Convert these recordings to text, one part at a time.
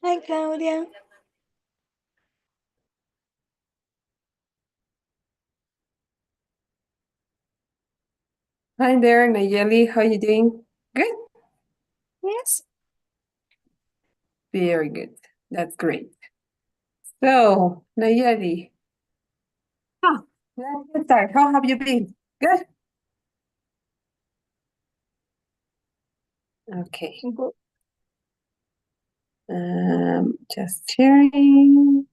Hi, Claudia. Hi there, Nayeli. How you doing? Good. Yes. Very good. That's great. So, Nayeli. Let's start. How have you been? Good. Okay. Good. Just sharing.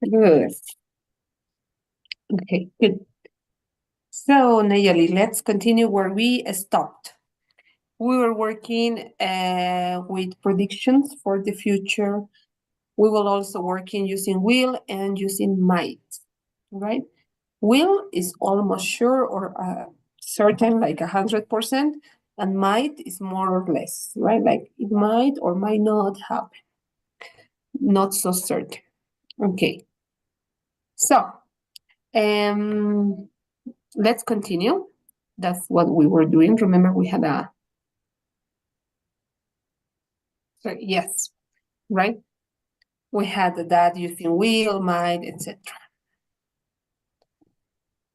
Good. Okay, good. So, Nayeli, let's continue where we stopped. We were working with predictions for the future. We will also working using will and using might, right? Will is almost sure or certain, like 100%, and might is more or less, right? Like it might or might not happen, not so certain. Okay, so um, let's continue. That's what we were doing. Remember, we had a sorry, yes, right? We had that using will, might, etc.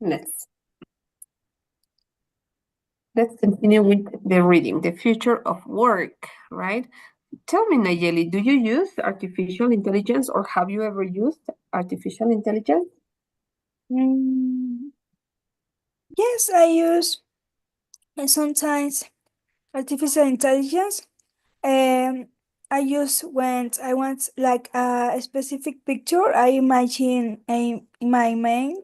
Let's let's continue with the reading. The future of work, right? Tell me, Nayeli, do you use artificial intelligence or have you ever used artificial intelligence? Mm, yes, I use sometimes artificial intelligence. Um, I use when I want like a specific picture. I imagine in my mind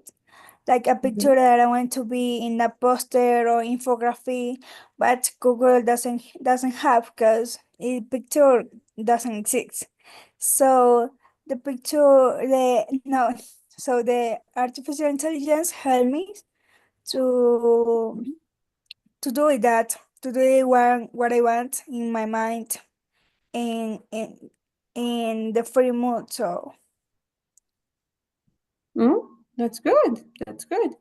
like a Mhm. picture that I want to be in a poster or infography, but Google doesn't have because the picture doesn't exist. So the picture, the no, so the artificial intelligence help me to to do it that to do it what I want in my mind in the free mood. So Mm, that's good. That's good.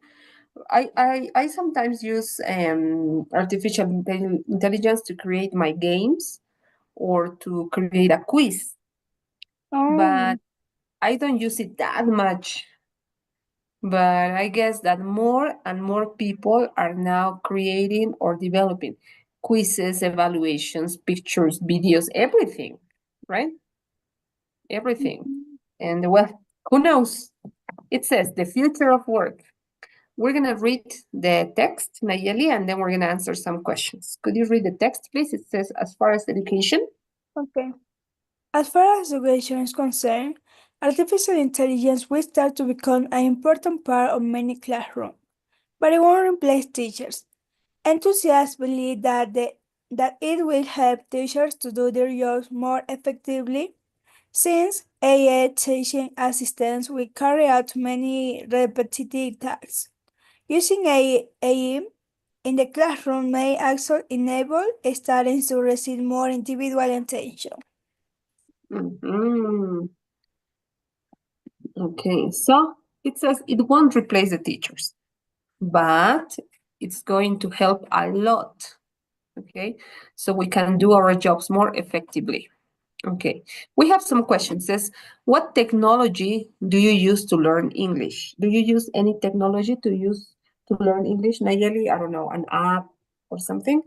I sometimes use artificial intelligence to create my games or to create a quiz, oh, but I don't use it that much. But I guess that more and more people are now creating or developing quizzes, evaluations, pictures, videos, everything, right? Everything. And well, who knows? It says the future of work. We're going to read the text, Nayeli, and then we're going to answer some questions. Could you read the text, please? It says, as far as education. okay. As far as education is concerned, artificial intelligence will start to become an important part of many classrooms, but it won't replace teachers. Enthusiasts believe that it will help teachers to do their jobs more effectively since AI teaching assistants will carry out many repetitive tasks. Using AI in the classroom may also enable students to receive more individual attention. Mhm. Okay, so it says it won't replace the teachers, but it's going to help a lot. Okay, so we can do our jobs more effectively. Okay, we have some questions. Says, what technology do you use to learn English? Do you use any technology to learn English, Nayeli? I don't know, an app or something?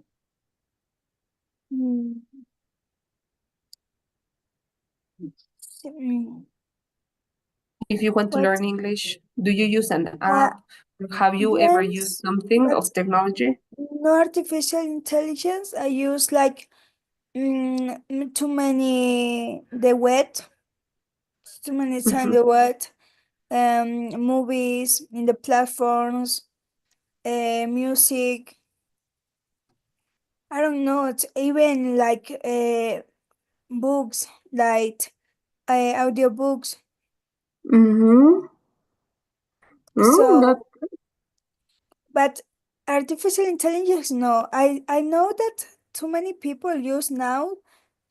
Mm, mm, If you want to What? learn English, do you use an Uh, app? Have you ever used yes, something but of technology? no artificial intelligence. I use like too many the wet, too many times Mhm. the wet. Movies in the platforms, music. I don't know. It's even like books, like audiobooks. Mm-hmm. That, So, but artificial intelligence, no. I know that too many people use now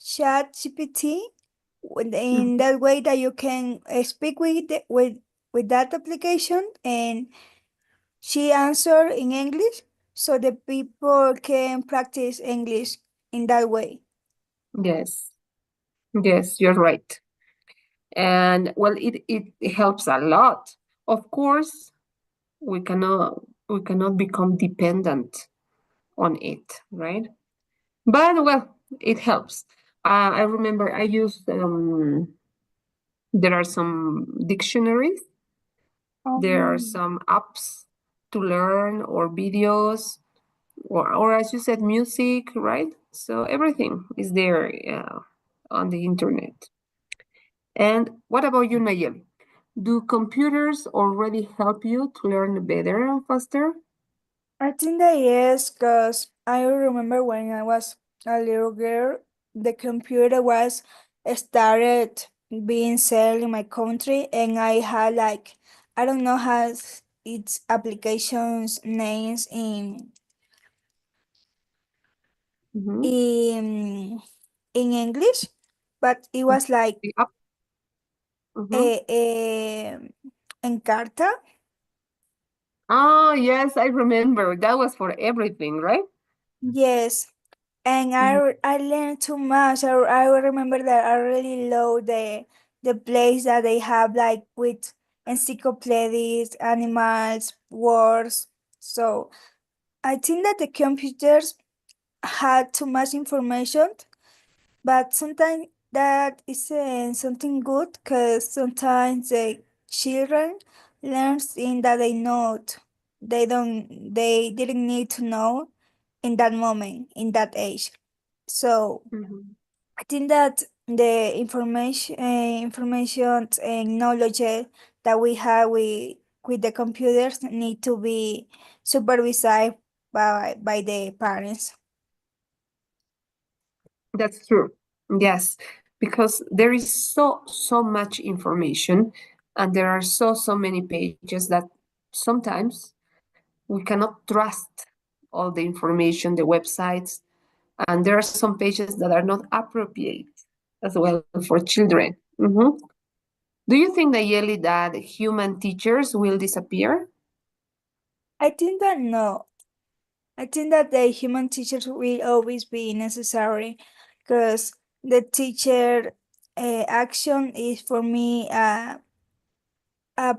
Chat GPT in mhm. that way that you can speak with that application and she answer in English so the people can practice English in that way. Yes. Yes, you're right. And well, it helps a lot. Of course, we cannot become dependent on it, right? But well, it helps. I remember I used there are some dictionaries, there are Um, some apps to learn or videos or as you said, music, right? So everything is there on the internet. And what about you, Nayeli? Do computers already help you to learn better and faster? I think that yes, because I remember when I was a little girl, the computer was started being sold in my country, and I had like I don't know how its applications names Mhm. in in English, but it was like The app. Mhm. a Encarta. Oh, yes, I remember. That was for everything, right? Yes, and Mhm. I learned too much. I remember that I really love the place that they have like with encyclopedias, animals, words. So I think that the computers had too much information, but sometimes that isn't something good because sometimes the children learn things that they didn't need to know in that moment, in that age. So Mhm. I think that the information and knowledge that we have with the computers need to be supervised by the parents. That's true. Yes, because there is so much information and there are so many pages that sometimes we cannot trust all the information, the websites, and there are some pages that are not appropriate as well for children. Mhm. Do you think, Nayeli, that human teachers will disappear? I think that no. I think that the human teachers will always be necessary because the teacher action is for me a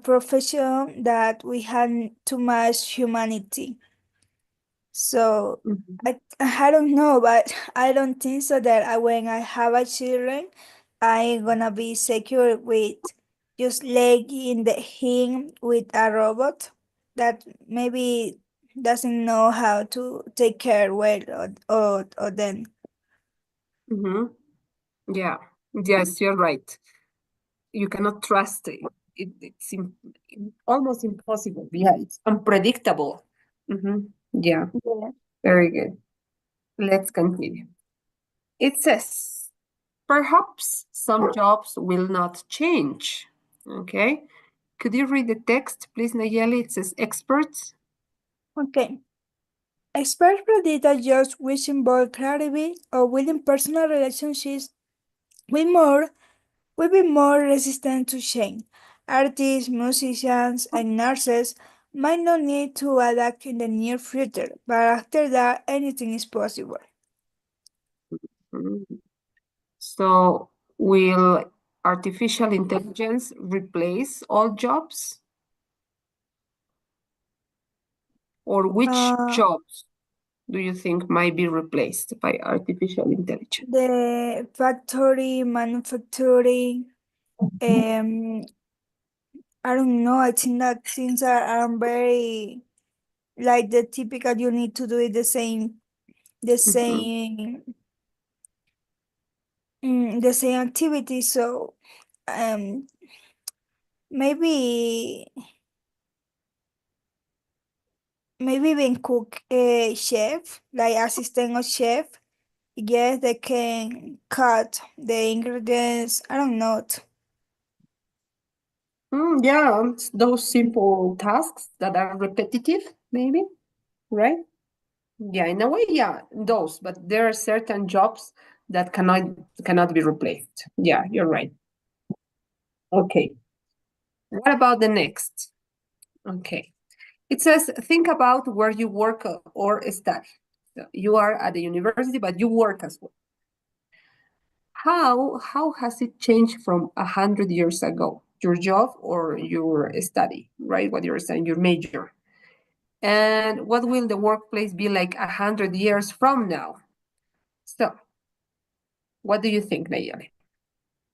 profession that we have too much humanity. So Mhm. I don't know, but I don't think so that when I have a children, I gonna be secure with just legging the him with a robot that maybe doesn't know how to take care well or then. Mhm. Yeah. Yes, you're right. You cannot trust it. Almost impossible. Yeah, it's unpredictable. Yeah, Yeah. very good. Let's continue. It says, perhaps some jobs will not change. Okay. Could you read the text, please, Nayeli? It says experts. Okay. Experts predict that jobs which involve clarity or within personal relationships with more will be more resistant to change. Artists, musicians, and nurses might not need to adapt in the near future, but after that, anything is possible. Mm. So, will artificial intelligence replace all jobs? Or which Uh, jobs do you think might be replaced by artificial intelligence? the factory, manufacturing, um, I don't know. I think that things are very like the typical. You need to do it the Mhm. same, the same activity. So, um, maybe. Maybe even cook a chef, like assistant of chef. Yes, they can cut the ingredients. I don't know. Yeah, it's those simple tasks that are repetitive, maybe, right? Yeah, in a way, yeah, those, but there are certain jobs that cannot be replaced. Yeah, you're right. Okay. What about the next? Okay. It says, think about where you work or study. So you are at the university, but you work as well. how has it changed from 100 years ago? Your job or your study, right? What you're saying, your major. And what will the workplace be like 100 years from now? So, what do you think, Nayeli?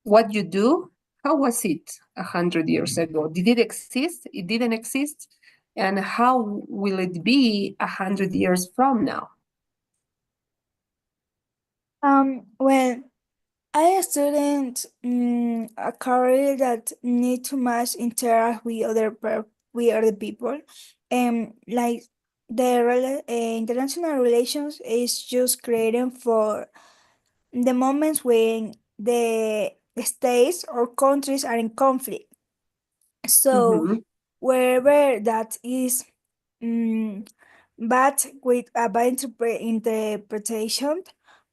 What you do? How was it 100 years ago? Did it exist? It didn't exist. And how will it be 100 years from now? Well, I student a career that need to much interact with with other people, and like international relations is just creating for the moments when the states or countries are in conflict. So Mm-hmm, wherever that is mm, bad with a bad interpretation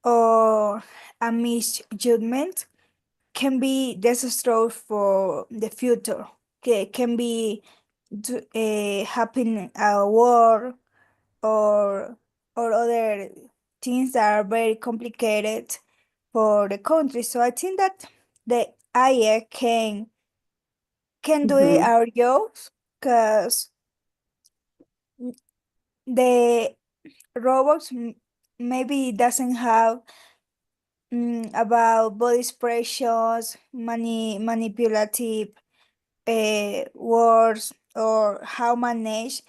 or a misjudgment can be disastrous for the future. Can be happen a war or other things that are very complicated for the country. So I think that the AI can do it mm-hmm, our jobs because the robots maybe doesn't have about body expressions, manipulative words, or how manage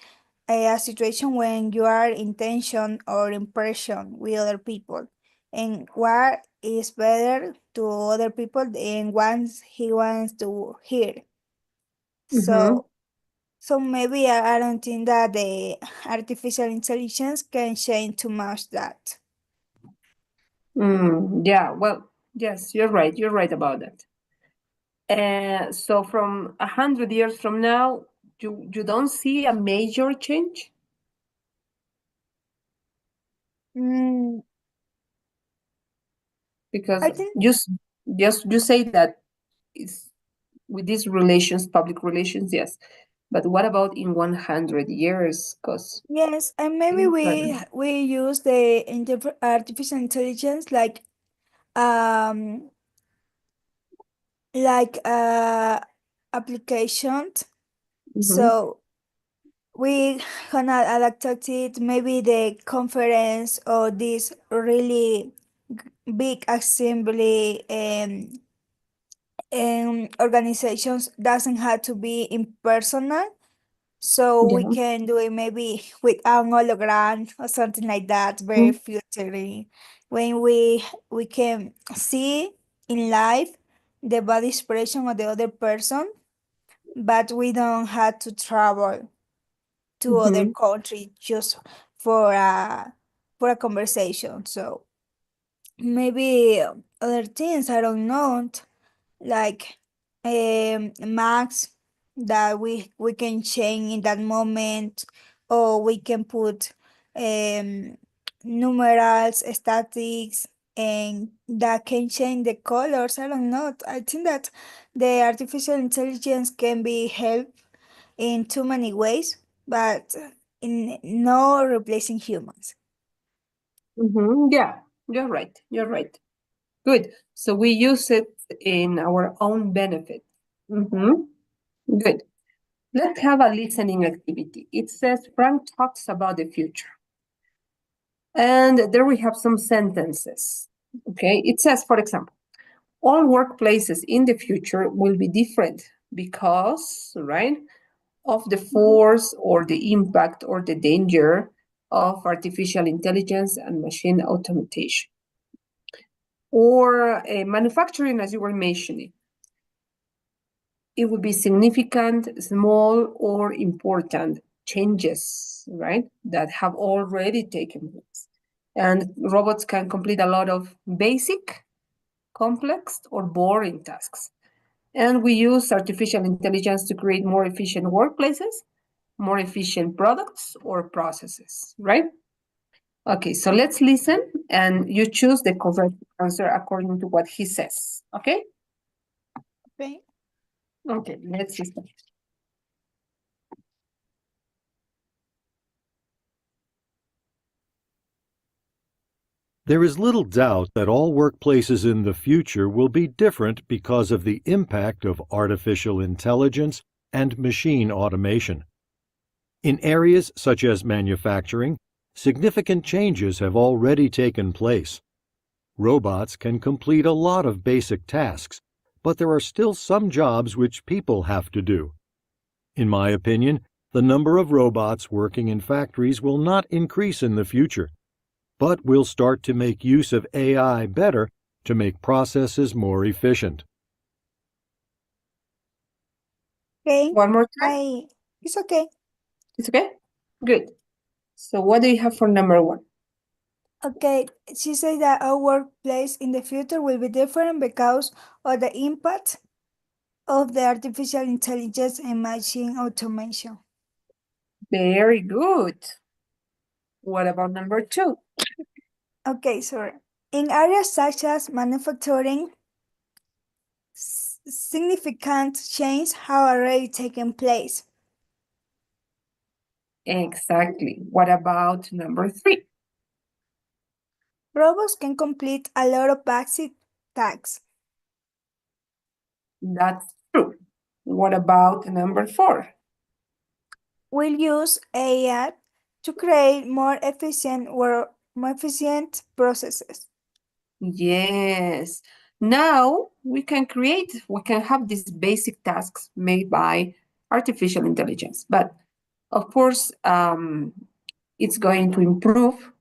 a situation when you are in tension or impression with other people, and what is better to other people than once he wants to hear. mm-hmm. So maybe I don't think that the artificial intelligence can change too much that. Yeah, well, yes, you're right. You're right about that. So from 100 years from now, you don't see a major change Mm, because I think you say that it's with these relations, public relations, yes. But what about in 100 years? Because yes, and maybe things are. we use the artificial intelligence um like applications. Mhm, So we gonna adapt it maybe the conference or this really big assembly and organizations doesn't have to be impersonal. So we yeah. can do it maybe with an hologram or something like that, very Mm, futuristic. When we can see in life the body expression of the other person, but we don't have to travel to other mhm, country just for a conversation. So maybe other things I don't know, like max that we can change in that moment, or we can put um numerals, statics, and that can change the colors. I don't know. I think that the artificial intelligence can be helped in too many ways, but in no replacing humans. yeah, you're right. You're right. Good. So we use it in our own benefit. Mhm, good. Let's have a listening activity. It says Frank talks about the future. And there we have some sentences. Okay. It says, for example, all workplaces in the future will be different because, right, of the force or the impact or the danger of artificial intelligence and machine automation. Or manufacturing, as you were mentioning, it would be significant, small, or important changes, right, that have already taken place. And robots can complete a lot of basic, complex, or boring tasks. And we use artificial intelligence to create more efficient workplaces, more efficient products or processes, right? Okay, so let's listen and you choose the correct answer according to what he says. Okay? Okay. Okay, let's listen. There is little doubt that all workplaces in the future will be different because of the impact of artificial intelligence and machine automation. In areas such as manufacturing, significant changes have already taken place. Robots can complete a lot of basic tasks, but there are still some jobs which people have to do. In my opinion, the number of robots working in factories will not increase in the future, but we'll start to make use of AI better to make processes more efficient. Okay, One more time. it's okay. It's okay? Good. So what do you have for number one? Okay, she says that our workplace in the future will be different because of the impact of the artificial intelligence and machine automation. Very good. What about number two? Okay, sorry. In areas such as manufacturing, significant change have already taken place. Exactly. What about number three? Robots can complete a lot of basic tasks. That's true. What about number four? We'll use AI to create more efficient processes. Yes. Now we can have these basic tasks made by artificial intelligence. But of course, it's going to improve,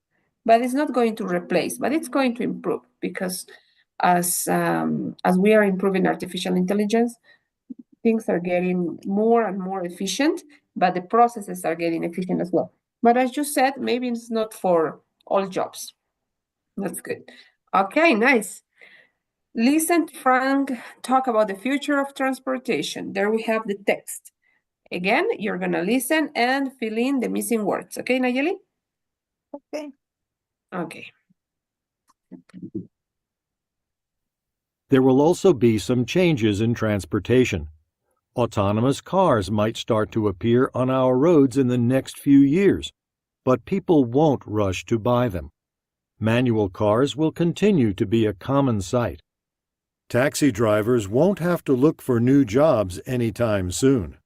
but it's not going to replace, but it's going to improve because as we are improving artificial intelligence, things are getting more and more efficient, but the processes are getting efficient as well. But as you said, maybe it's not for all jobs. That's good. Okay, nice. Listen to Frank talk about the future of transportation. There we have the text. Again, you're going to listen and fill in the missing words. Okay, Nayeli? Okay. Okay. There will also be some changes in transportation. Autonomous cars might start to appear on our roads in the next few years, but people won't rush to buy them. Manual cars will continue to be a common sight. Taxi drivers won't have to look for new jobs anytime soon.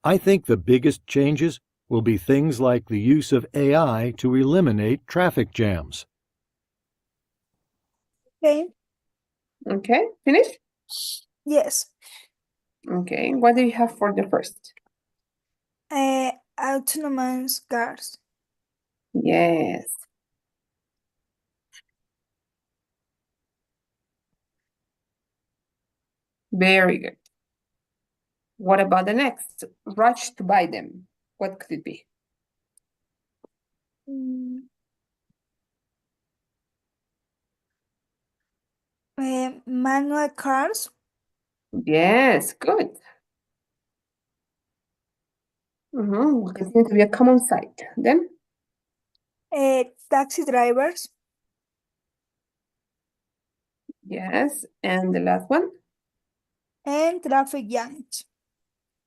I think the biggest changes will be things like the use of AI to eliminate traffic jams. Okay. Okay, finish? Yes. Okay, what do you have for the first? Autonomous cars. Yes. Very good. What about the next? Rush to buy them. What could it be? Mm, manual cars. Yes, good. Will continue to be a common sight. Then, Taxi drivers. yes, and the last one? And traffic jams.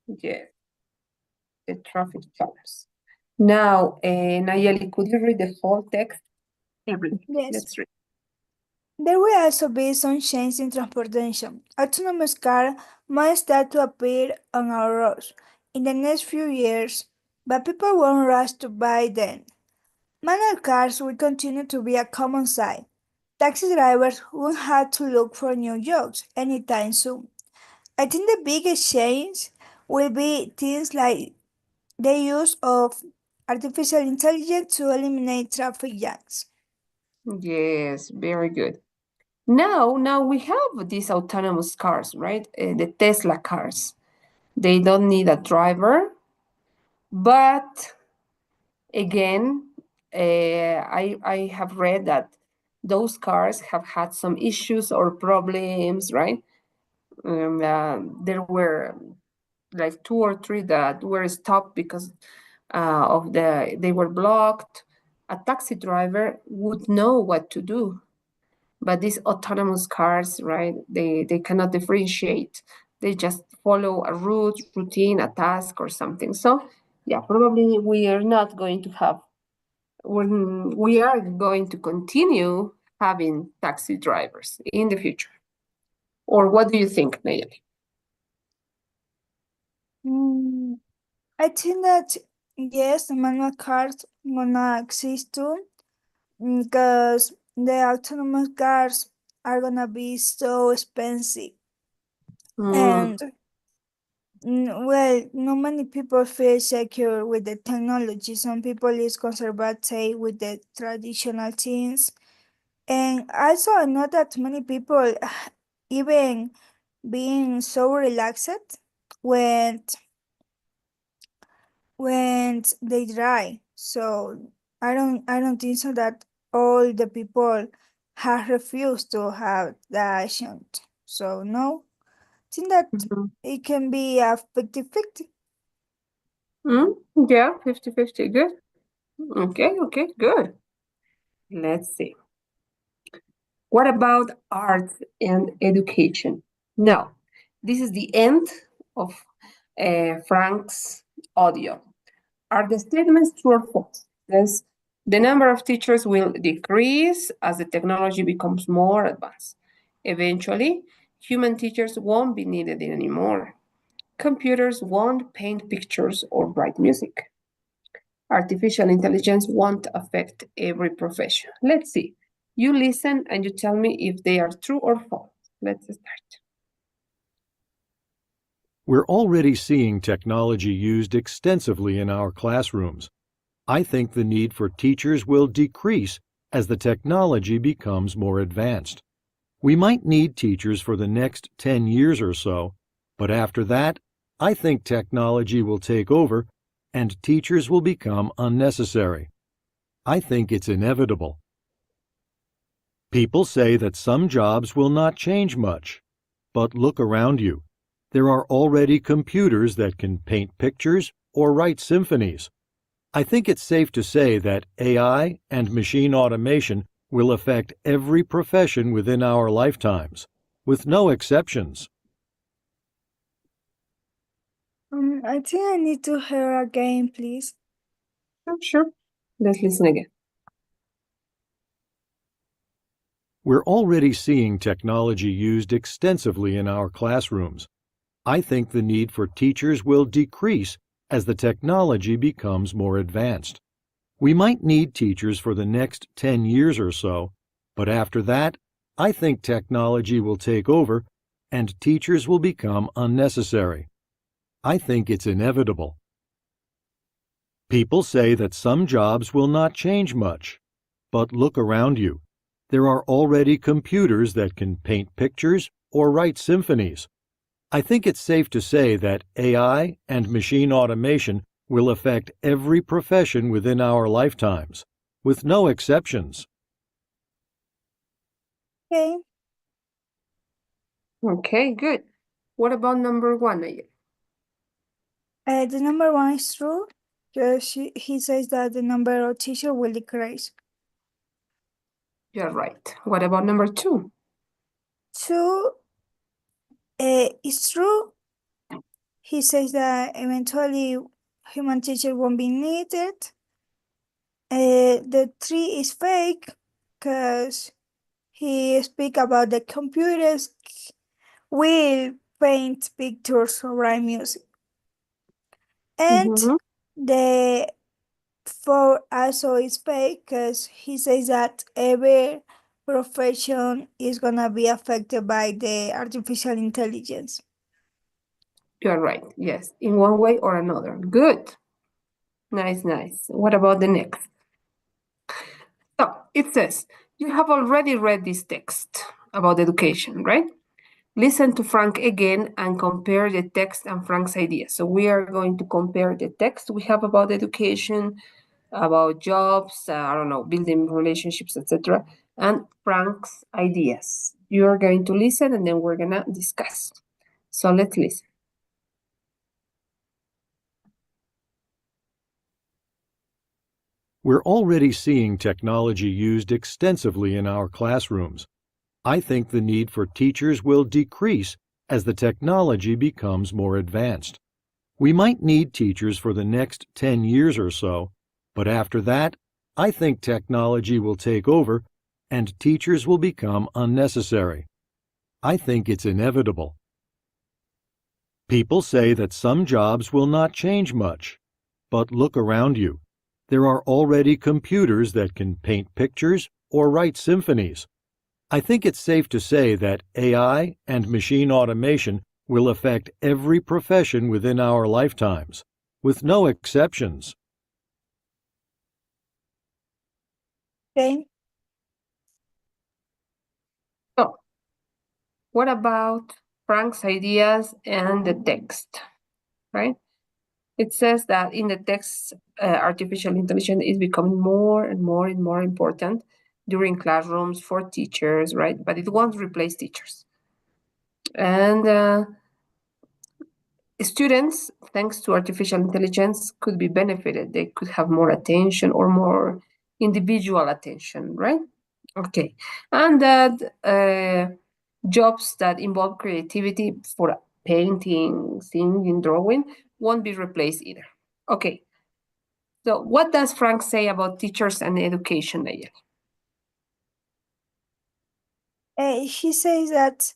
Yes, the traffic jams. Now, Nayeli, could you read the whole text? Everything. Yes. Let's read. There will also be some change in transportation. Autonomous cars might start to appear on our roads in the next few years, but people won't rush to buy them. Manual cars will continue to be a common sight. Taxi drivers won't have to look for new jobs anytime soon. I think the biggest change will be things like the use of artificial intelligence to eliminate traffic jams. Yes, very good. Now we have these autonomous cars, right? The Tesla cars. They don't need a driver, but again, I have read that those cars have had some issues or problems, right? There were like two or three that were stopped because they were blocked. A taxi driver would know what to do, but these autonomous cars, right? They cannot differentiate. They just follow a routine, a task, or something. So yeah, probably we are not going to have when we are going to continue having taxi drivers in the future? Or what do you think, Nayeli? I think that yes, the manual cars gonna exist too, because the autonomous cars are gonna be so expensive, Mm, and well, not many people feel secure with the technology. Some people is conservative with the traditional things, and also not that many people even being so relaxed when they drive. So I don't think so that all the people have refused to have the action. So no, I think that mhm. it can be a 50-50. Mm, yeah, 50-50. Good. Okay, good. Let's see. What about art and education? Now, this is the end of Frank's audio. Are the statements true or false? Yes, the number of teachers will decrease as the technology becomes more advanced. Eventually, human teachers won't be needed anymore. Computers won't paint pictures or write music. Artificial intelligence won't affect every profession. Let's see. You listen and you tell me if they are true or false. Let's start. We're already seeing technology used extensively in our classrooms. I think the need for teachers will decrease as the technology becomes more advanced. We might need teachers for the next 10 years or so, but after that, I think technology will take over and teachers will become unnecessary. I think it's inevitable. People say that some jobs will not change much, but look around you. There are already computers that can paint pictures or write symphonies. I think it's safe to say that AI and machine automation will affect every profession within our lifetimes, with no exceptions. I think I need to hear again, please. Sure. Let's listen again. We're already seeing technology used extensively in our classrooms. I think the need for teachers will decrease as the technology becomes more advanced. We might need teachers for the next 10 years or so, but after that, I think technology will take over and teachers will become unnecessary. I think it's inevitable. People say that some jobs will not change much, but look around you. There are already computers that can paint pictures or write symphonies. I think it's safe to say that AI and machine automation will affect every profession within our lifetimes, with no exceptions. Okay. Okay, good. What about number one, Nayeli? The number one is true, because he says that the number of teachers will decrease. You're right. What about number two? Two is true. He says that eventually human teacher won't be needed. The three is fake, because he speak about the computers will paint pictures or write music. And Mhm. the four also is fake, because he says that every profession is gonna be affected by the artificial intelligence. You're right. Yes, in one way or another. Good. Nice. What about the next? So it says, you have already read this text about education, right? Listen to Frank again and compare the text and Frank's ideas. So we are going to compare the text we have about education, about jobs, I don't know, building relationships, etc., and Frank's ideas. You are going to listen and then we're going to discuss. So let's listen. We're already seeing technology used extensively in our classrooms. I think the need for teachers will decrease as the technology becomes more advanced. We might need teachers for the next 10 years or so, but after that, I think technology will take over and teachers will become unnecessary. I think it's inevitable. People say that some jobs will not change much. But look around you. There are already computers that can paint pictures or write symphonies. I think it's safe to say that AI and machine automation will affect every profession within our lifetimes, with no exceptions. Okay. So, what about Frank's ideas and the text, right? It says that in the text, artificial intelligence is becoming more and more and more important during classrooms for teachers, right? But it won't replace teachers. And students, thanks to artificial intelligence, could be benefited. They could have more attention or more individual attention, right? Okay. And that jobs that involve creativity for painting, singing, drawing won't be replaced either. Okay. So, what does Frank say about teachers and education, Nayeli? He says that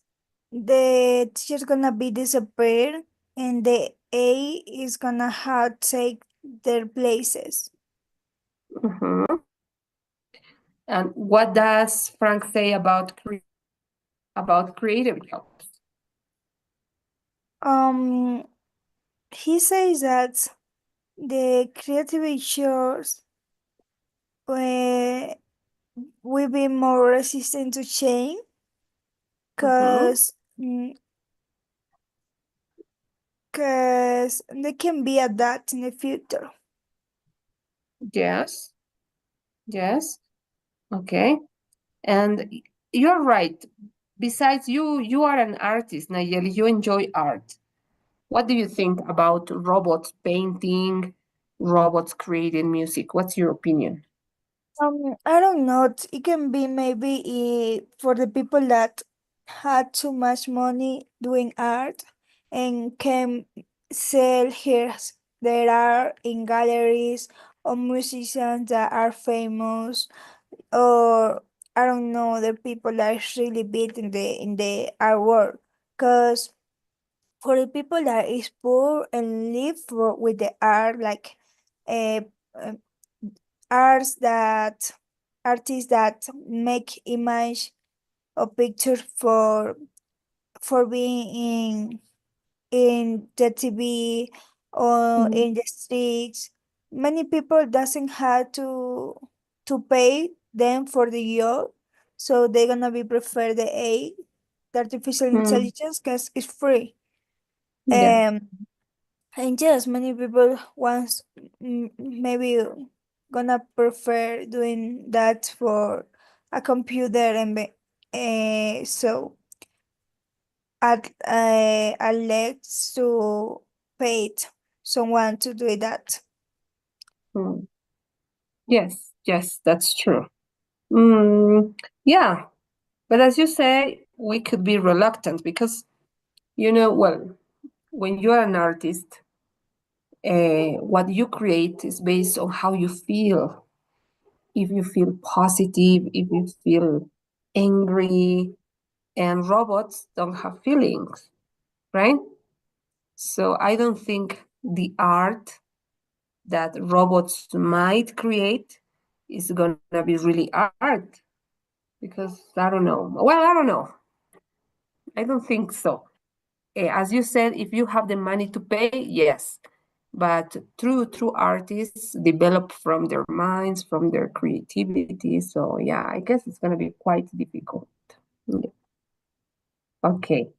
the teacher's gonna be disappeared and the A is gonna have take their places. Mhm. And what does Frank say about creative jobs? Um, he says that the creative jobs uh, will be more resistant to change Mhm. because they can be adapted in the future. Yes. Yes. Okay. And you're right. Besides, you are an artist, Nayeli. You enjoy art. What do you think about robots painting, robots creating music? What's your opinion? I don't know. It can be maybe for the people that had too much money doing art and can sell their art in galleries, or musicians that are famous, or I don't know, the people that is really big in the art world. Cause for the people that is poor and live with the art, like uh, uh, arts that artists that make image or pictures for being in the TV or Mhm. in the streets. Many people doesn't have to pay them for the job, so they're gonna be prefer the A, the artificial Mm, intelligence, because it's free. yeah. Um, and yes, many people wants maybe gonna prefer doing that for a computer and so at least to pay someone to do that. Mm. Yes, yes, that's true. Mm, yeah, but as you say, we could be reluctant because, well, when you are an artist, what you create is based on how you feel. If you feel positive, if you feel angry, and robots don't have feelings, right? So I don't think the art that robots might create is gonna be really art because I don't know. Well, I don't know. I don't think so. As you said, if you have the money to pay, yes. But true artists develop from their minds, from their creativity. So yeah, I guess it's gonna be quite difficult. Yeah. Okay,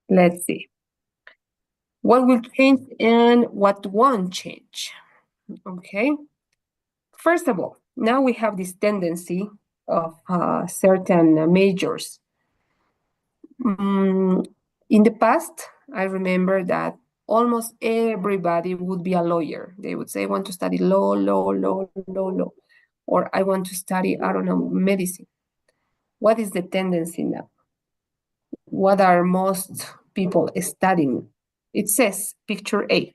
let's see. What will change and what won't change? Okay. First of all, now we have this tendency of certain majors. Mm, in the past, I remember that almost everybody would be a lawyer. They would say, I want to study law. Or I want to study, I don't know, medicine. What is the tendency now? What are most people studying? It says, picture A,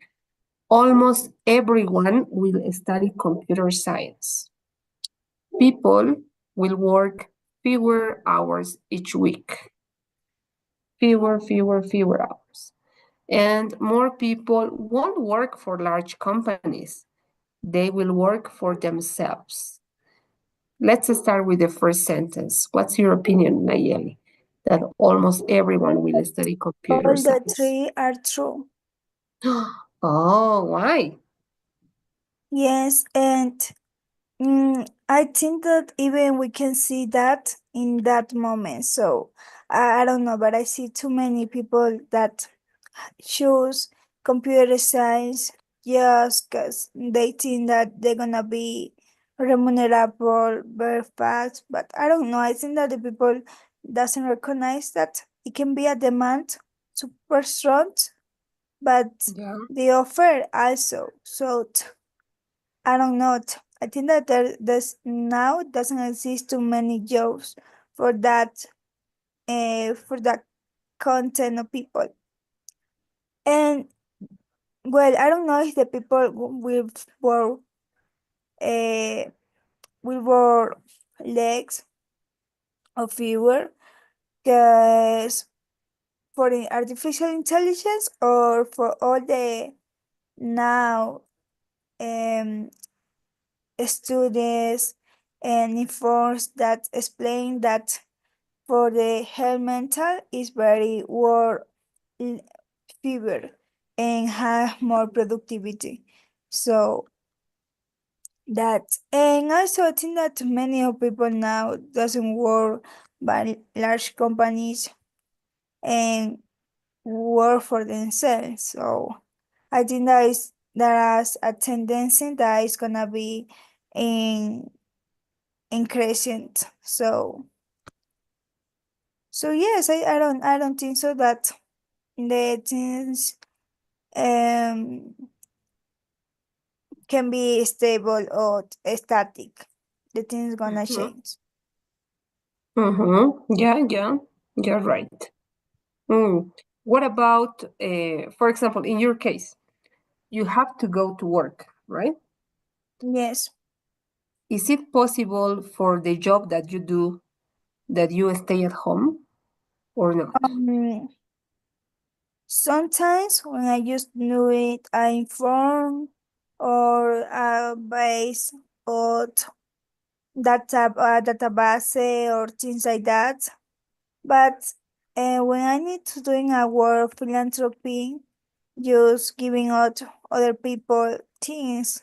almost everyone will study computer science. people will work fewer hours each week. Fewer hours. And more people won't work for large companies. They will work for themselves. Let's start with the first sentence. What's your opinion, Nayeli? That almost everyone will study computer All the science. three are true. Oh, why? Yes, and I think that even we can see that in that moment. So I don't know, but I see too many people that choose computer science just because they think that they're gonna be remunerable very fast. But I don't know. I think that the people doesn't recognize that it can be a demand super strong, but Yeah. the offer also. So I don't know. I think that there's now doesn't exist too many jobs for that content of people. And well, I don't know if the people uh, with more legs or fewer, because for the artificial intelligence or for all the now um students and informs that explain that for the health mental is very more fewer and have more productivity. So that, and also I think that many of people now doesn't work by large companies and work for themselves. So I think there is a tendency that is gonna be in increasing. So yes, I don't think so that the things um can be stable or static. The things gonna change. Mm-hmm. Yeah, you're right. Mm. What about, for example, in your case, you have to go to work, right? Yes. Is it possible for the job that you do that you stay at home or not? Um Sometimes when I just do it, I inform or base or database or things like that. But when I need to doing a work philanthropy, just giving out other people things,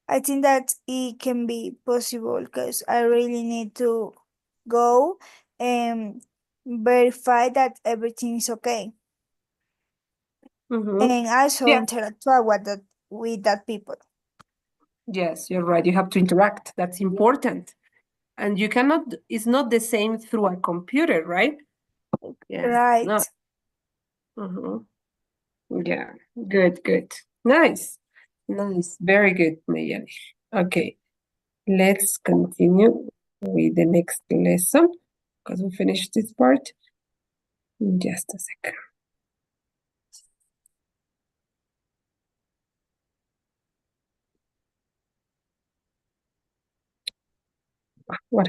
I think that it can be possible because I really need to go and verify that everything is okay Mm-hmm. and also Yeah, interact with that people. yes, you're right. You have to interact. That's important. And you cannot, it's not the same through a computer, right? Yeah, it's not. Right. Mm-hmm. Yeah, good. Nice, nice. Very good, Nayeli. Okay, let's continue with the next lesson because we finished this part in just a second. What?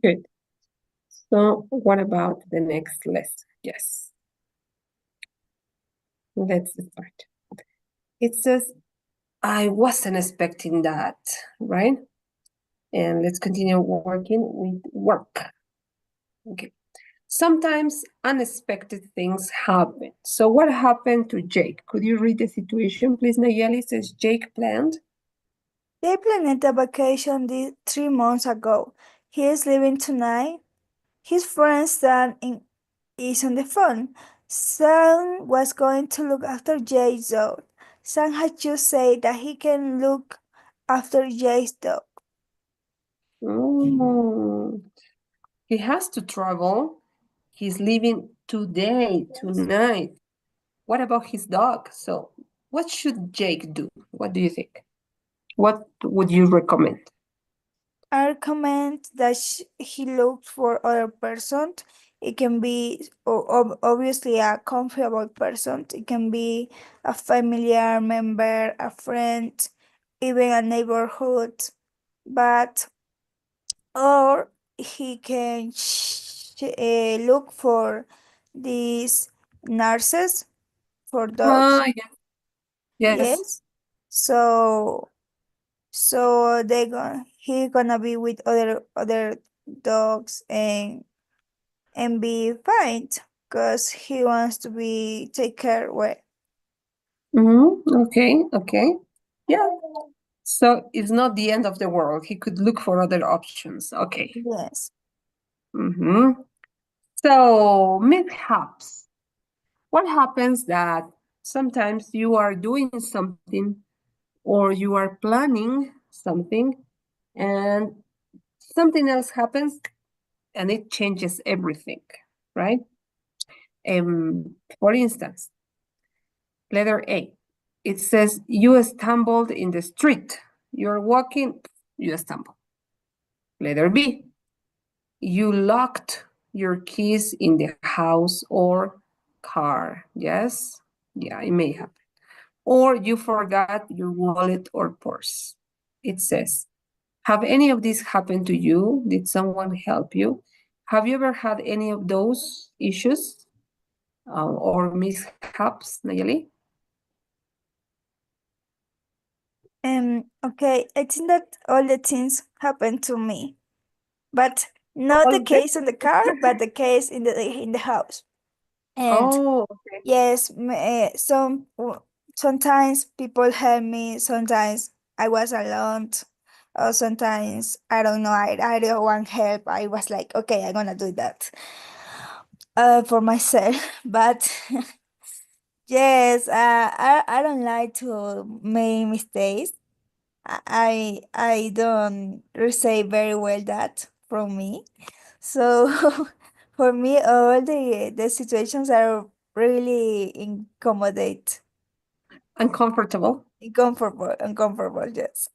Good. So, what about the next lesson? Yes, let's start. It says, I wasn't expecting that, right? And let's continue working with work. Okay. Sometimes unexpected things happen. So, what happened to Jake? Could you read the situation, please, Nayeli? It says Jake planned. They planned a vacation 3 months ago. He is leaving tonight. His friend is on the phone. Sam was going to look after Jay's dog. Sam had just said that he can look after Jay's dog. Oh, he has to travel. He's leaving today, tonight. What about his dog? So, what should Jake do? What do you think? What would you recommend? I recommend that he looks for other person. It can be obviously a comfortable person. It can be a familiar member, a friend, even a neighborhood. But or he can look for these nurses for dogs. Ah, yes. Yes. So he gonna be with other dogs and be fine because he wants to be take care well. Okay, okay. Yeah. So it's not the end of the world. He could look for other options. Okay. Yes. Mm-hmm. So mishaps. What happens that sometimes you are doing something or you are planning something and something else happens and it changes everything, right? For instance, letter A, it says you stumbled in the street. You're walking, you stumble. Letter B, you locked your keys in the house or car. Yes? Yeah, it may happen. Or you forgot your wallet or purse. It says, have any of these happened to you? Did someone help you? Have you ever had any of those issues or mishaps, Nayeli? Okay, I think that all the things happen to me, but not All the of them? case in the car, but the case in the house. And Oh, okay. yes, sometimes people help me. Sometimes I was alone, or sometimes I don't know. I don't want help. I was like, okay, I'm gonna do that, for myself. But yes, I don't like to make mistakes. I don't receive very well that from me. So for me, all the situations are really Uncomfortable. uncomfortable. Yes.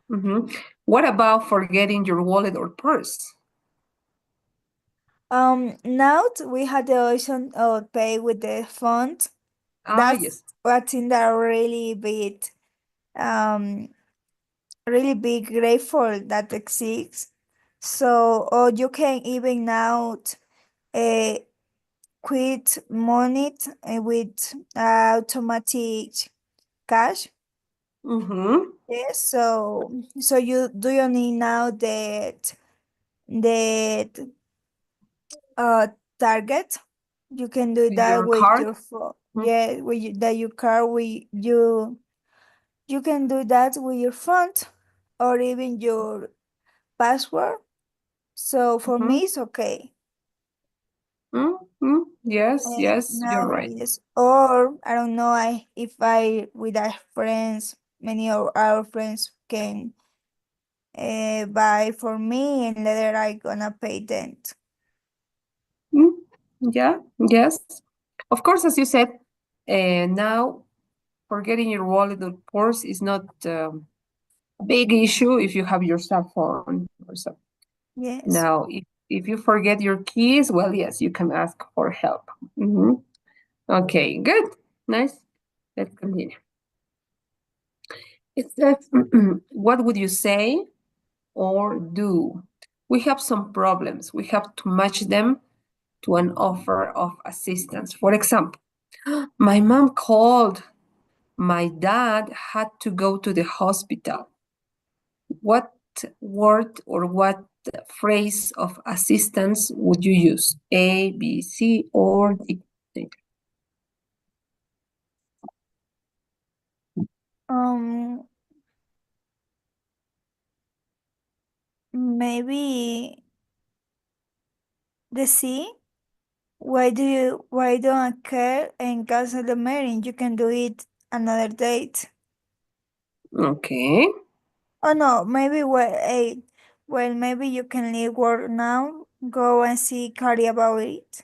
Hmm. What about forgetting your wallet or purse? Now we had the option of pay with the phone. Ah, That's yes. what in that um really be grateful that exists. So or you can even now uh, quit money with automatic cash. Mm-hmm. Yes, so you need now that target. You can do that Your with card? your phone. Mhm. Yeah, with that your car. You can do that with your phone or even your password. So for Mhm. me, it's okay. Mm-hmm. Yes, And yes, you're now, right. yes, or I don't know. If I with our friends, many of our friends can buy for me, and later I gonna pay them. Mm, yeah, yes. Of course, as you said, now forgetting your wallet or purse is not a big issue if you have your cell phone or something. Yes. Now, if you forget your keys, well, yes, you can ask for help. Hmm. Okay, good. Nice. Let's continue. It says, what would you say or do? We have some problems. We have to match them to an offer of assistance. For example, my mom called. My dad had to go to the hospital. What word or what phrase of assistance would you use? A, B, C, or D? Um, maybe the C. Why don't care and cancel the meeting? You can do it another date. Okay. Oh no, maybe Well, maybe you can leave work now. Go and see Cardi about it.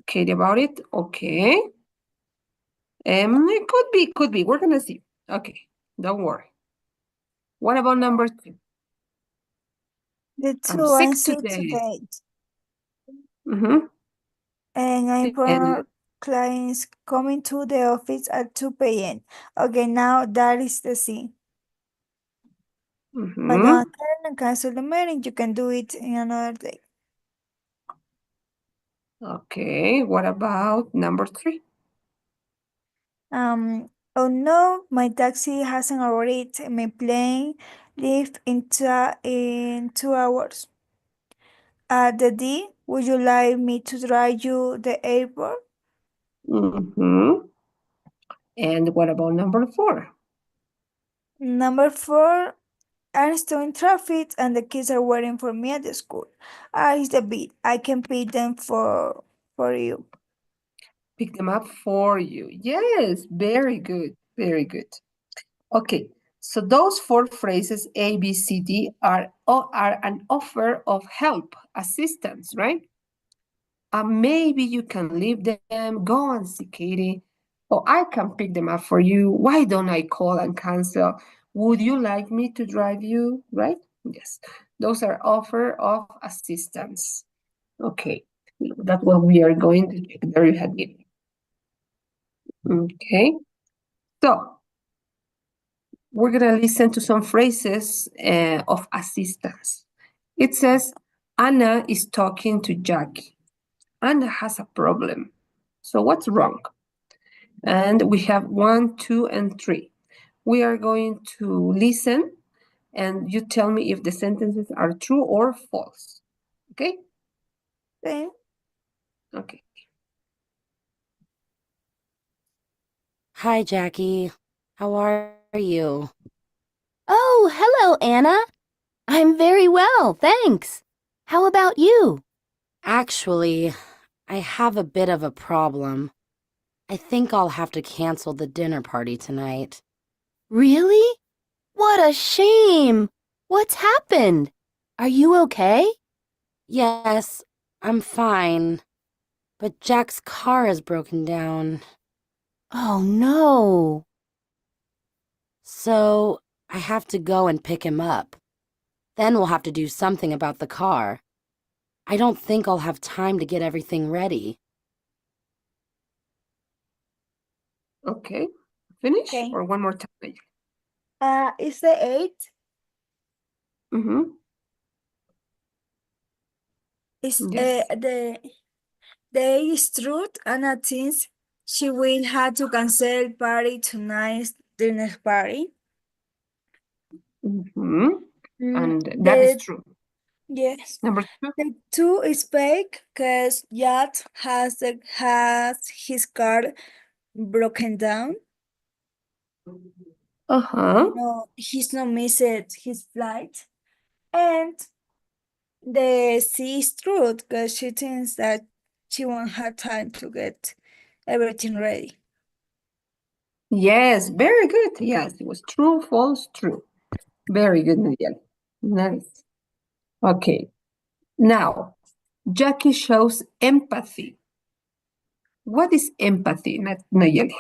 Katie about it. Okay. It could be. We're gonna see. Okay, don't worry. What about number two? The I'm two sick and see today. today. Mm-hmm. And I And important clients coming to the office at 2 p.m. Okay, now that is the scene. But mm-hmm. don't cancel the meeting. You can do it in another day. Okay, what about number three? Oh no, my taxi hasn't arrived. My plane leaves in 2 hours. The D, would you like me to drive you the airport? Mm-hmm. And what about number four? Number four, I'm still in traffic and the kids are waiting for me at the school. It's the beat. I can pay them for you. Pick them up for you. Yes, very good, very good. Okay, so those four phrases A, B, C, D are an offer of help, assistance, right? Maybe you can leave them, go and see Katie, or I can pick them up for you. Why don't I call and cancel? Would you like me to drive you, right? Yes, those are offer of assistance. Okay, that's what we are going to check. There you have it. Okay, so we're gonna listen to some phrases of assistance. It says, Anna is talking to Jackie. Anna has a problem. So what's wrong? And we have one, two, and three. We are going to listen and you tell me if the sentences are true or false. Okay? Okay. Okay. Hi, Jackie. How are you? Oh, hello, Anna. I'm very well, thanks. How about you? Actually, I have a bit of a problem. I think I'll have to cancel the dinner party tonight. Really? What a shame! What's happened? Are you okay? Yes, I'm fine. But Jack's car has broken down. Oh no! So I have to go and pick him up. Then we'll have to do something about the car. I don't think I'll have time to get everything ready. Okay. Finish Okay. or one more time? Is the eight? Mm-hmm. Is Yes. the eight is truth? Anna thinks she will have to cancel party tonight's dinner party. Mm-hmm. Mm, And that is the true. yes. Number two. The two is fake because Yat has his car broken down. Uh-huh. No, he's not missed his flight. And the C is true because she thinks that she won't have time to get everything ready. Yes, very good. Yes, it was true, false, true. Very good, Nayeli. Nice. Okay. Now, Jackie shows empathy. What is empathy, Nayeli?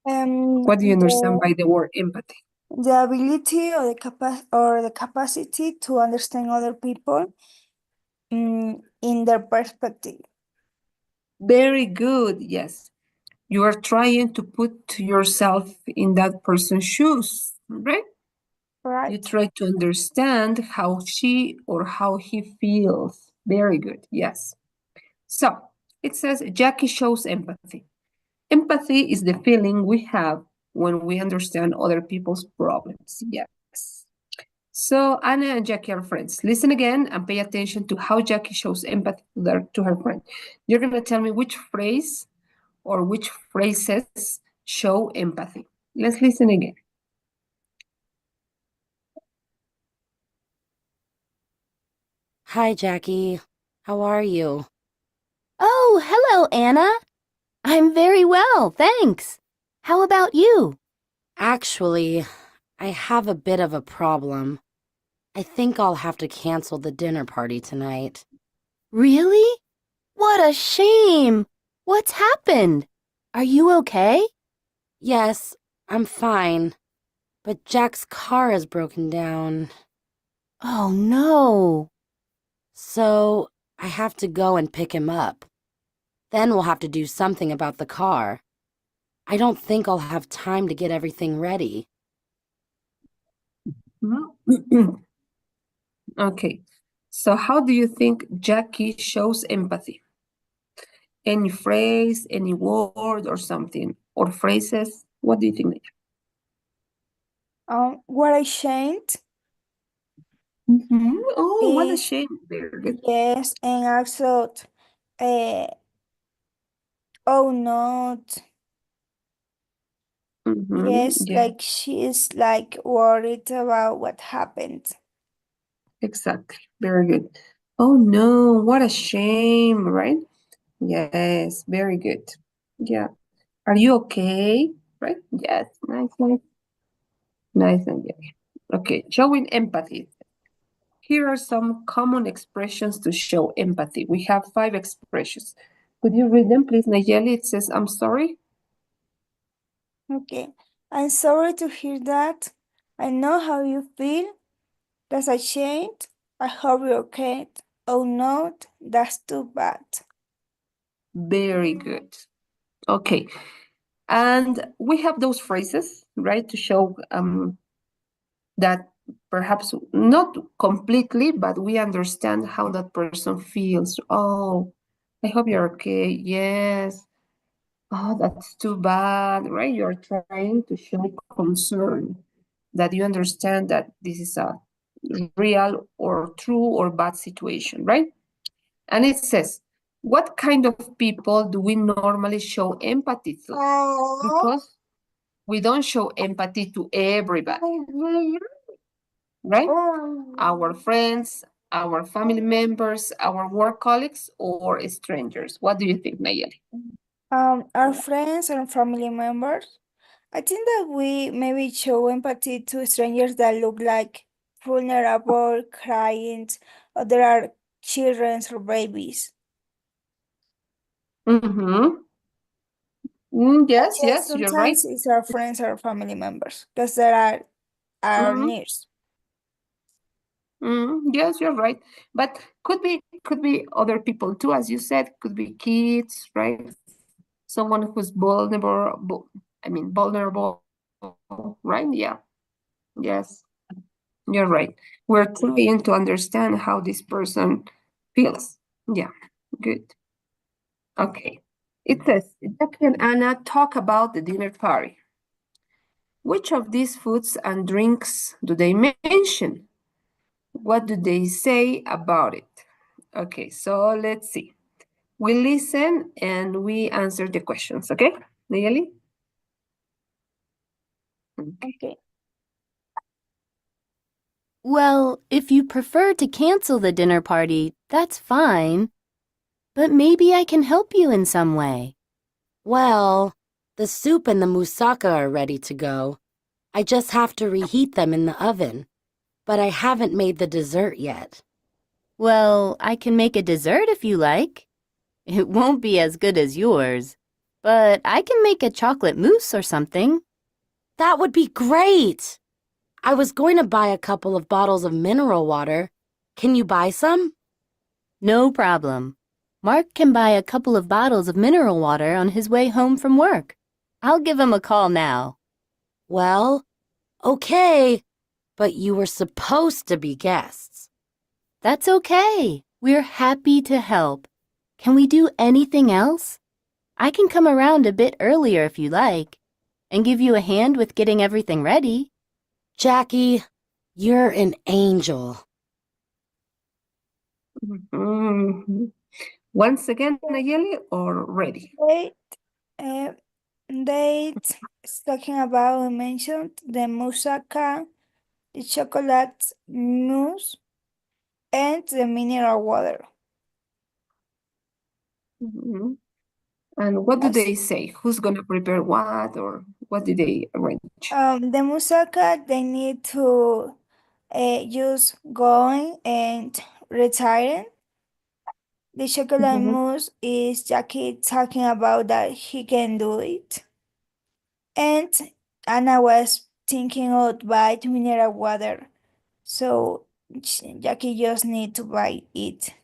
What do you understand by the word empathy? The ability or the capacity to understand other people in their perspective. Very good. Yes. You are trying to put yourself in that person's shoes, right? You Right. try to understand how she or how he feels. Very good. Yes. So it says Jackie shows empathy. Empathy is the feeling we have when we understand other people's problems. Yes. So Anna and Jackie are friends. Listen again and pay attention to how Jackie shows empathy to her friend. You're going to tell me which phrase or which phrases show empathy. Let's listen again. Hi, Jackie. How are you? Oh, hello, Anna. I'm very well, thanks. How about you? Actually, I have a bit of a problem. I think I'll have to cancel the dinner party tonight. Really? What a shame! What's happened? Are you okay? Yes, I'm fine. But Jack's car has broken down. Oh no! So I have to go and pick him up. Then we'll have to do something about the car. I don't think I'll have time to get everything ready. Okay, so how do you think Jackie shows empathy? Any phrase, any word or something, or phrases? What do you think? What I changed Oh, what a is shame. Very good. yes, and also, uh, oh no, yes, Yeah, like she's like worried about what happened. exactly. Very good. Oh no, what a shame, right? Yes, very good. Yeah. Are you okay? Right? Yes. Nice, nice. Nice and yeah. Okay, showing empathy. Here are some common expressions to show empathy. We have 5 expressions. Could you read them, please, Nayeli? It says, I'm sorry. Okay, I'm sorry to hear that. I know how you feel. That's a shame. I hope you're okay. Oh no, that's too bad. Very good. Okay. And we have those phrases, right, to show that perhaps not completely, but we understand how that person feels. Oh, I hope you're okay. Yes. Oh, that's too bad, right? You're trying to show concern, that you understand that this is a real or true or bad situation, right? And it says, what kind of people do we normally show empathy to? Because we don't show empathy to everybody, right? Our friends, our family members, our work colleagues, or strangers. What do you think, Nayeli? Our friends and family members. I think that we maybe show empathy to strangers that look like vulnerable, crying, or there are children or babies. Mm-hmm. But Yes, yes, yes, you're right. sometimes it's our friends or family members because there are our Mm, needs. yes, you're right. But could be other people too, as you said. Could be kids, right? Someone who's vulnerable. I mean, vulnerable, right? Yeah. Yes, you're right. We're trying to understand how this person feels. Yeah, good. Okay. It says, Jackie and Anna talk about the dinner party. Which of these foods and drinks do they mention? What do they say about it? Okay, so let's see. We listen and we answer the questions, okay? Nayeli? Okay. Okay. Well, if you prefer to cancel the dinner party, that's fine. But maybe I can help you in some way. Well, the soup and the moussaka are ready to go. I just have to reheat them in the oven. But I haven't made the dessert yet. Well, I can make a dessert if you like. It won't be as good as yours, but I can make a chocolate mousse or something. That would be great! I was going to buy a couple of bottles of mineral water. Can you buy some? No problem. Mark can buy a couple of bottles of mineral water on his way home from work. I'll give him a call now. Well, okay, but you were supposed to be guests. That's okay. We're happy to help. Can we do anything else? I can come around a bit earlier if you like, and give you a hand with getting everything ready. Jackie, you're an angel. Mhm. Once again, Nayeli, or ready? Date, uh, date is talking about, we mentioned the moussaka, the chocolate mousse, and the mineral water. Mhm. And what do Yes. they say? Who's gonna prepare what, or what do they arrange? The musaka, they need to use going and retiring. The chocolate Mhm. mousse is Jackie talking about that he can do it. And Anna was thinking of buy mineral water. So Jackie just need to buy it.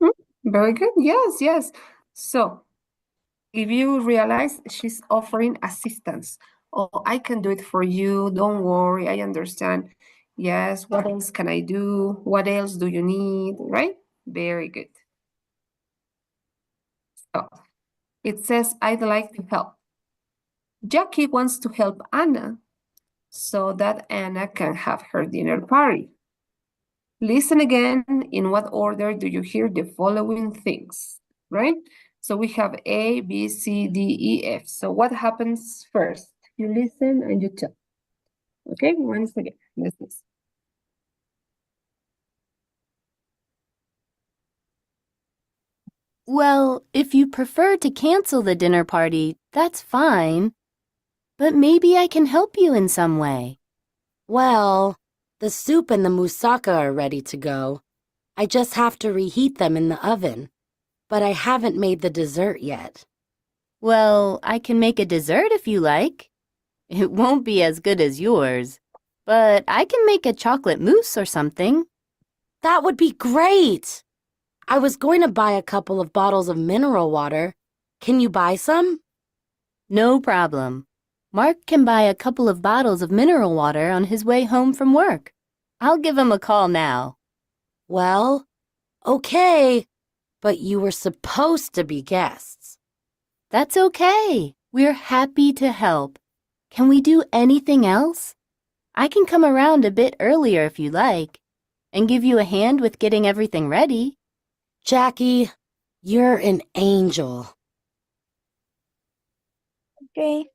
Hmm, very good. Yes, yes. So if you realize she's offering assistance, oh, I can do it for you. Don't worry, I understand. Yes, what else can I do? What else do you need? Right? Very good. So it says, I'd like to help. Jackie wants to help Anna so that Anna can have her dinner party. Listen again. In what order do you hear the following things? Right? So we have A, B, C, D, E, F. So what happens first? You listen and you tell. Okay, once again, let's listen. Well, if you prefer to cancel the dinner party, that's fine. But maybe I can help you in some way. Well, the soup and the moussaka are ready to go. I just have to reheat them in the oven. But I haven't made the dessert yet. Well, I can make a dessert if you like. It won't be as good as yours, but I can make a chocolate mousse or something. That would be great! I was going to buy a couple of bottles of mineral water. Can you buy some? No problem. Mark can buy a couple of bottles of mineral water on his way home from work. I'll give him a call now. Well, okay, but you were supposed to be guests. That's okay. We're happy to help. Can we do anything else? I can come around a bit earlier if you like, and give you a hand with getting everything ready. Jackie, you're an angel. Okay.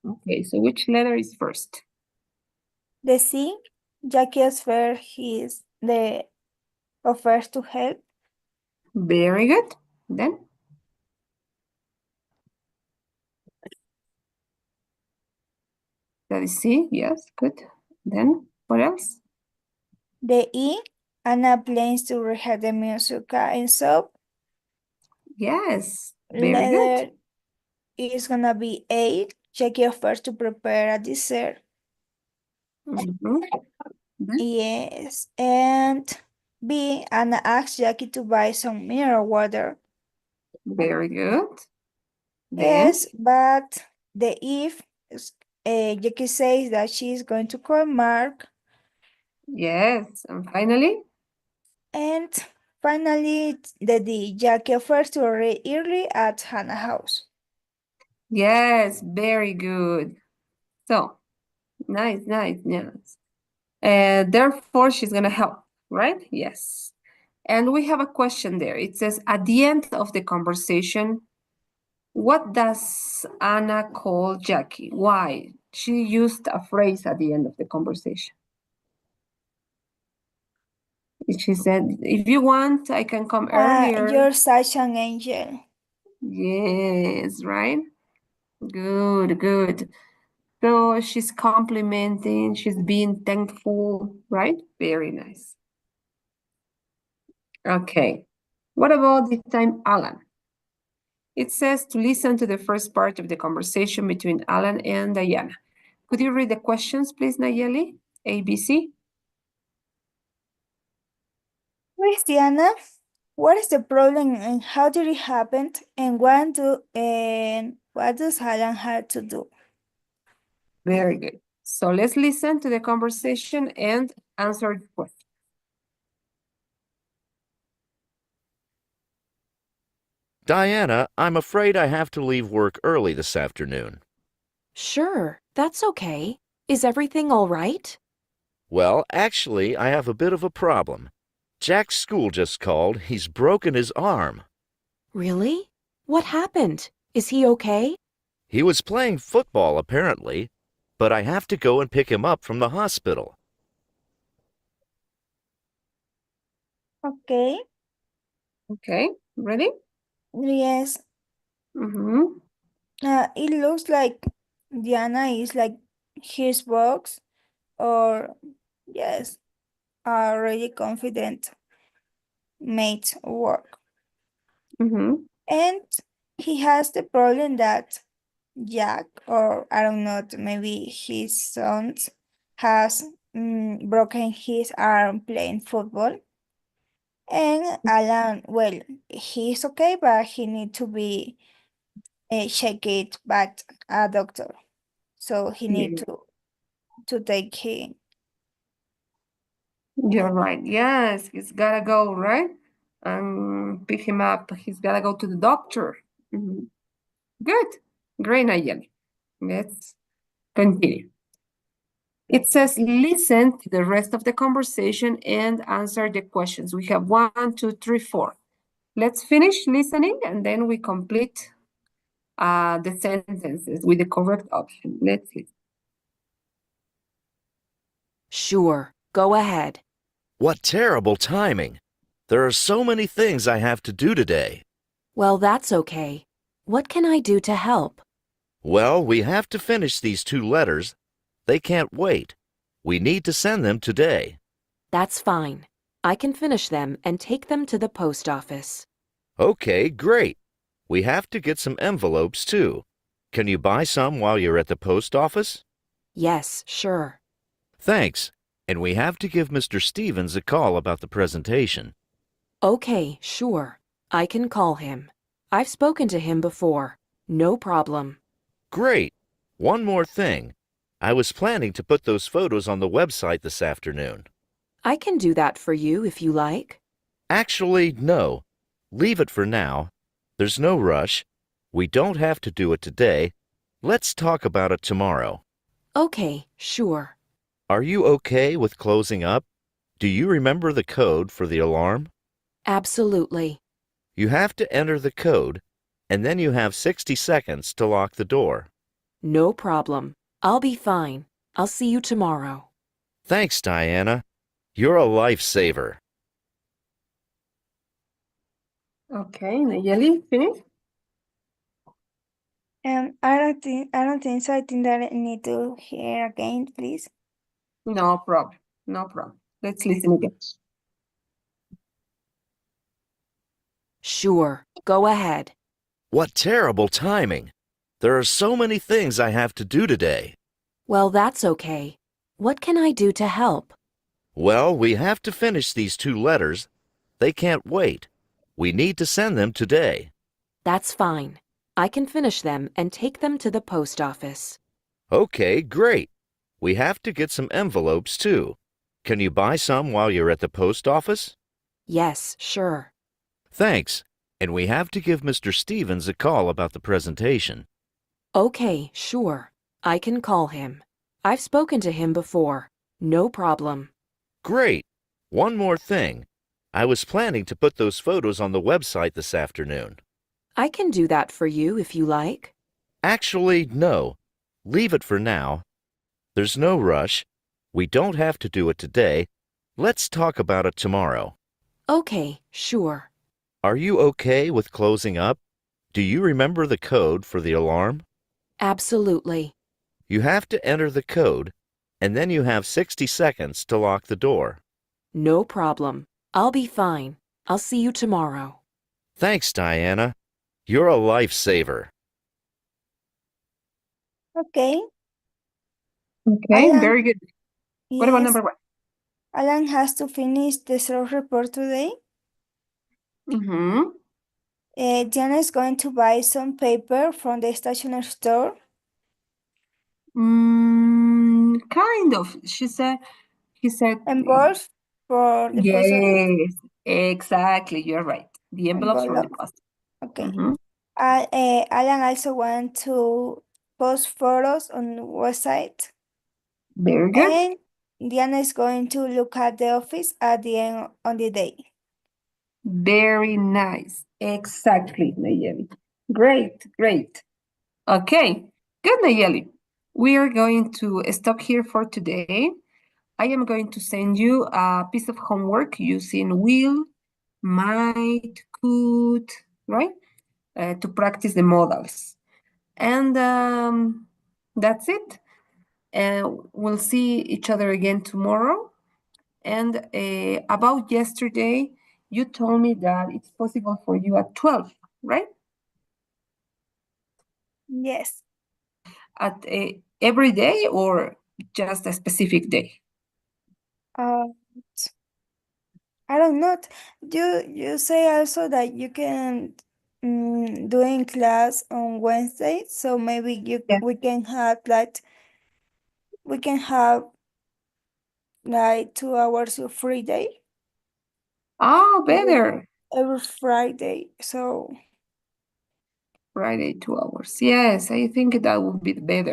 Okay, so which letter is first? The C, Jackie offers the offers to help. Very good. Then that is C. Yes, good. Then what else? The E, Anna plans to reheat the music and so Yes, very good. letter is gonna be A, Jackie offers to prepare a dessert. Mhm. Then, Yes, and B, Anna asks Jackie to buy some mineral water. very good. Then, Yes, but the if Jackie says that she's going to call Mark. yes. And finally, And finally, the D, Jackie offers to arrive early at Hannah's house. yes, very good. So, nice, nice, nice. Therefore, she's going to help, right? Yes. And we have a question there. It says, at the end of the conversation, what does Anna call Jackie? Why? She used a phrase at the end of the conversation. She said, if you want, I can come earlier. You're such an angel. Yes, right? Good, good. So she's complimenting, she's being thankful, right? Very nice. Okay. What about this time, Alan? It says to listen to the first part of the conversation between Alan and Diana. Could you read the questions, please, Nayeli? A, B, C? Christiana, what is the problem and how did it happen and what does Alan have to do? Very good. So let's listen to the conversation and answer the question. Diana, I'm afraid I have to leave work early this afternoon. Sure, that's okay. Is everything all right? Well, actually, I have a bit of a problem. Jack's school just called. He's broken his arm. Really? What happened? Is he okay? He was playing football, apparently, but I have to go and pick him up from the hospital. Okay. Okay, Ready? Yes. Mm-hmm. It looks like Diana is like his box, or yes, a really confident mate work. Mm-hmm. And he has the problem that Jack, or I don't know, maybe his sons, has broken his arm playing football. And Alan, well, he's okay, but he need to be checked by a doctor. So he need Yeah, to take him. you're right. Yes, he's gotta go, right? And pick him up. He's gotta go to the doctor. Mhm. Good. Great, Nayeli. Let's continue. It says, listen to the rest of the conversation and answer the questions. We have 1, 2, 3, 4. Let's finish listening and then we complete the sentences with the correct option. Let's see. Sure, go ahead. What terrible timing! There are so many things I have to do today. Well, that's okay. What can I do to help? Well, we have to finish these 2 letters. They can't wait. We need to send them today. That's fine. I can finish them and take them to the post office. Okay, great. We have to get some envelopes too. Can you buy some while you're at the post office? Yes, sure. Thanks. And we have to give Mr. Stevens a call about the presentation. Okay, sure. I can call him. I've spoken to him before. No problem. Great. One more thing. I was planning to put those photos on the website this afternoon. I can do that for you if you like. Actually, no. Leave it for now. There's no rush. We don't have to do it today. Let's talk about it tomorrow. Okay, sure. Are you okay with closing up? Do you remember the code for the alarm? Absolutely. You have to enter the code, and then you have 60 seconds to lock the door. No problem. I'll be fine. I'll see you tomorrow. Thanks, Diana. You're a lifesaver. Okay, Nayeli, finish? I don't think so. I think that I need to hear again, please. No problem. No problem. Let's listen again. Sure, go ahead. What terrible timing! There are so many things I have to do today. Well, that's okay. What can I do to help? Well, we have to finish these 2 letters. They can't wait. We need to send them today. That's fine. I can finish them and take them to the post office. Okay, great. We have to get some envelopes too. Can you buy some while you're at the post office? Yes, sure. Thanks. And we have to give Mr. Stevens a call about the presentation. Okay, sure. I can call him. I've spoken to him before. No problem. Great. One more thing. I was planning to put those photos on the website this afternoon. I can do that for you if you like. Actually, no. Leave it for now. There's no rush. We don't have to do it today. Let's talk about it tomorrow. Okay, sure. Are you okay with closing up? Do you remember the code for the alarm? Absolutely. You have to enter the code, and then you have 60 seconds to lock the door. No problem. I'll be fine. I'll see you tomorrow. Thanks, Diana. You're a lifesaver. Okay. Okay, Alan, very good. What about yes, number 1? Alan has to finish the sales report today. Mm-hmm. Diana is going to buy some paper from the stationery store. Kind of. He said, Envelopes for the post office. yes, exactly. You're right. The envelopes for the Envelope. post. Okay. Mm-hmm. Alan also want to post photos on the website. Very good. And Diana is going to look at the office at the end of the day. Very nice. Exactly, Nayeli. Great, great. Okay, good, Nayeli. We are going to stop here for today. I am going to send you a piece of homework using will, might, could, right? To practice the modals. And that's it. We'll see each other again tomorrow. And about yesterday, you told me that it's possible for you at 12, right? Yes. At every day or just a specific day? Uh, I don't know. You say also that you can do in class on Wednesday, so maybe Yeah. we can have like 2 hours of free day Oh, every, better. every Friday. So Friday, 2 hours. Yes, I think that would be better.